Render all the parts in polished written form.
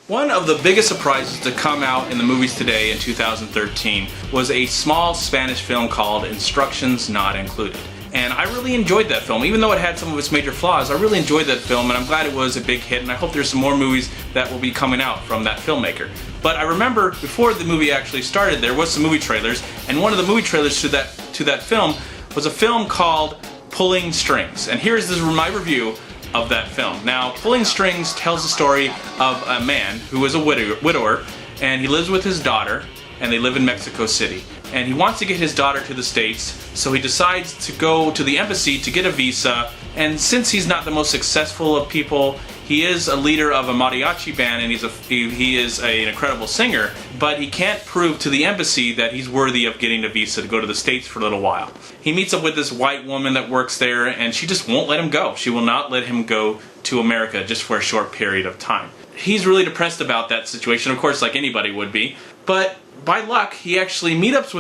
One of the biggest surprises to come out in the movies today in 2013 was a small Spanish film called Instructions Not Included. And I really enjoyed that film. Even though it had some of its major flaws, I really enjoyed that film, and I'm glad it was a big hit, and I hope there's some more movies that will be coming out from that filmmaker. But I remember before the movie actually started, there was some movie trailers, and one of the movie trailers to that film was a film called Pulling Strings. And here's my review of that film. Now, Pulling Strings tells the story of a man who is a widower, and he lives with his daughter, and they live in Mexico City. And he wants to get his daughter to the States, so he decides to go to the embassy to get a visa. And since he's not the most successful of people, he is a leader of a mariachi band, and he is an incredible singer, but he can't prove to the embassy that he's worthy of getting a visa to go to the States for a little while. He meets up with this white woman that works there, and she just won't let him go. She will not let him go to America just for a short period of time. He's really depressed about that situation, of course, like anybody would be, but by luck, he actually meetups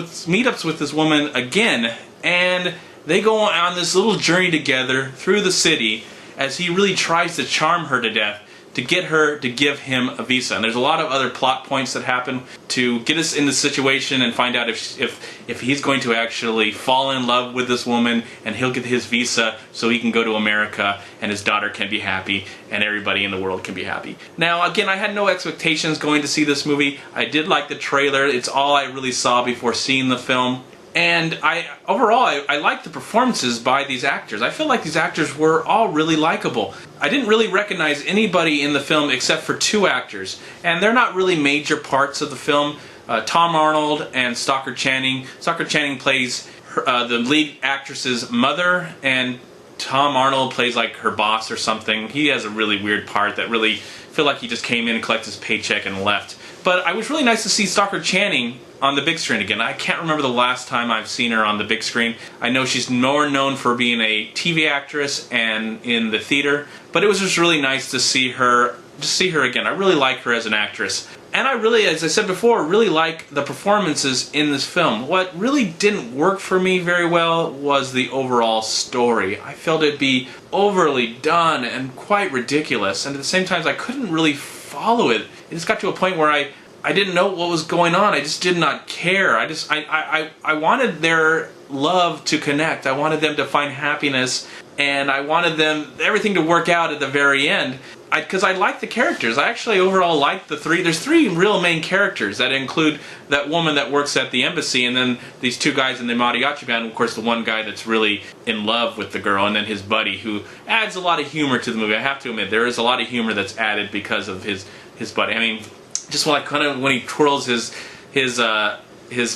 with this woman again, and they go on this little journey together through the city as he really tries to charm her to death to get her to give him a visa. And there's a lot of other plot points that happen to get us in the situation and find out if he's going to actually fall in love with this woman and he'll get his visa so he can go to America and his daughter can be happy and everybody in the world can be happy. Now, again, I had no expectations going to see this movie. I did like the trailer. It's all I really saw before seeing the film. And overall, I liked the performances by these actors. I feel like these actors were all really likable. I didn't really recognize anybody in the film except for two actors, and they're not really major parts of the film. Tom Arnold and Stockard Channing. Stockard Channing plays the lead actress's mother, and Tom Arnold plays like her boss or something. He has a really weird part that really feel like he just came in and collected his paycheck and left. But it was really nice to see Stockard Channing on the big screen again. I can't remember the last time I've seen her on the big screen. I know she's more known for being a TV actress and in the theater, but it was just really nice to see her again. I really like her as an actress. And I really, as I said before, really like the performances in this film. What really didn't work for me very well was the overall story. I felt it be overly done and quite ridiculous, and at the same time I couldn't really follow it. It just got to a point where I didn't know what was going on. I just did not care. I wanted their love to connect. I wanted them to find happiness, and I wanted everything to work out at the very end. Because I like the characters. I actually overall like there's three real main characters that include that woman that works at the embassy, and then these two guys in the mariachi band, and of course the one guy that's really in love with the girl, and then his buddy who adds a lot of humor to the movie. I have to admit, there is a lot of humor that's added because of his buddy. I mean, just when he twirls his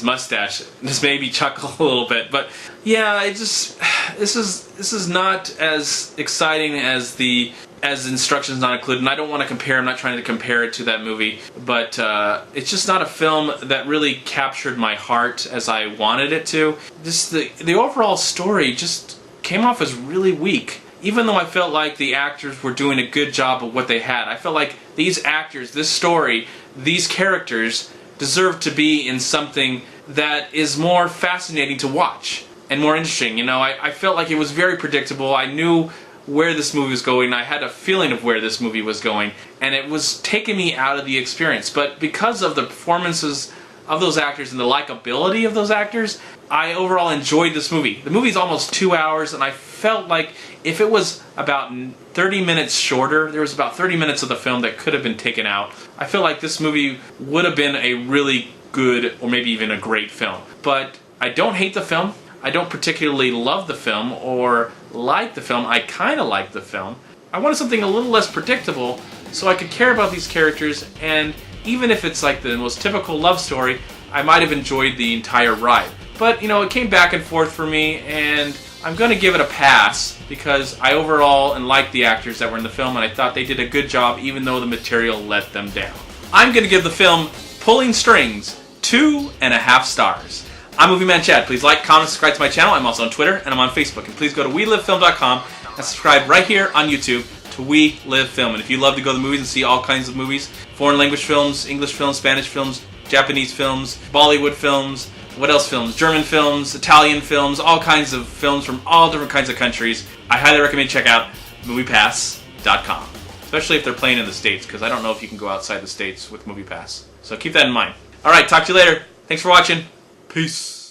mustache, just made me chuckle a little bit. But yeah, this is not as exciting as Instructions Not Included, and I don't want to compare. I'm not trying to compare it to that movie, but it's just not a film that really captured my heart as I wanted it to. Just the overall story just came off as really weak. Even though I felt like the actors were doing a good job of what they had, I felt like these actors, this story, these characters deserve to be in something that is more fascinating to watch and more interesting. You know, I felt like it was very predictable. I knew where this movie was going. I had a feeling of where this movie was going, and it was taking me out of the experience. But because of the performances of those actors and the likability of those actors, I overall enjoyed this movie. The movie's almost 2 hours, and I felt like if it was about 30 minutes shorter, there was about 30 minutes of the film that could have been taken out. I feel like this movie would have been a really good, or maybe even a great film. But I don't hate the film. I don't particularly love the film or like the film. I kind of like the film. I wanted something a little less predictable so I could care about these characters, and even if it's like the most typical love story, I might have enjoyed the entire ride. But, you know, it came back and forth for me, and I'm going to give it a pass because I overall liked the actors that were in the film, and I thought they did a good job even though the material let them down. I'm going to give the film Pulling Strings 2.5 stars. I'm MovieManCHAD. Please like, comment, subscribe to my channel. I'm also on Twitter, and I'm on Facebook. And please go to WeLiveFilm.com and subscribe right here on YouTube to We Live Film. And if you love to go to the movies and see all kinds of movies, foreign language films, English films, Spanish films, Japanese films, Bollywood films, what else films? German films, Italian films, all kinds of films from all different kinds of countries. I highly recommend check out MoviePass.com. especially if they're playing in the States, because I don't know if you can go outside the States with MoviePass. So keep that in mind. Alright, talk to you later. Thanks for watching. Peace.